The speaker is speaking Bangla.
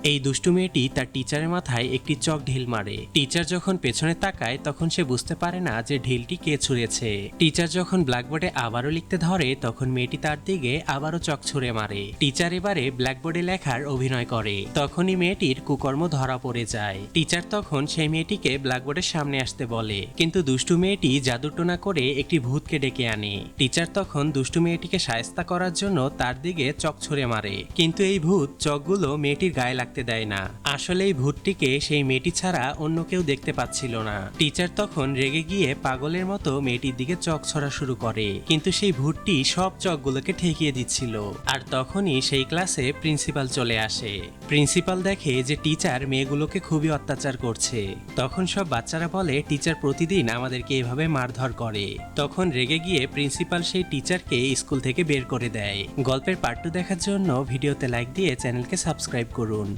এই দুষ্টু মেয়েটি তার টিচারের মাথায় একটি চক ঢিল মারে। টিচার যখন পেছনে তাকায় তখন সে বুঝতে পারে না যে ঢিলটি কে ছুঁড়েছে। টিচার যখন ব্ল্যাকবোর্ডে আবারও লিখতে ধরে তখন মেয়েটি তার দিকে আবারও চক ছুঁড়ে মারে। টিচার এবারে ব্ল্যাকবোর্ডে লেখার অভিনয় করে। তখনই মেয়েটির কুকর্ম ধরা পড়ে যায়। টিচার তখন সেই মেয়েটিকে ব্ল্যাকবোর্ডের সামনে আসতে বলে, কিন্তু দুষ্টু মেয়েটি জাদুটোনা করে একটি ভূতকে ডেকে আনে। টিচার তখন দুষ্টু মেয়েটিকে শায়েস্তা করার জন্য তার দিকে চক ছুঁড়ে মারে, কিন্তু এই ভূত চকগুলো মেয়েটির গায়ে লাগতে দেয় না। আসলে এই ভূতটিকে সেই মেয়েটি ছাড়া অন্য কেউ দেখতে পাচ্ছিল না। টিচার তখন রেগে গিয়ে পাগলের মতো মেয়েটির দিকে চক ছড়া শুরু করে, কিন্তু সেই ভূতটি সব চকগুলোকে ঠেকিয়ে দিচ্ছিল। আর তখনই সেই ক্লাসে প্রিন্সিপাল চলে আসে। প্রিন্সিপাল দেখে যে টিচার মেয়েগুলোকে খুবই অত্যাচার করছে। তখন সব বাচ্চারা বলে টিচার প্রতিদিন আমাদেরকে এভাবে মারধর করে। তখন রেগে গিয়ে প্রিন্সিপাল সেই টিচারকে স্কুল থেকে বের করে দেয়। গল্পের পার্ট 2 দেখার জন্য ভিডিওতে লাইক দিয়ে চ্যানেলকে সাবস্ক্রাইব করুন।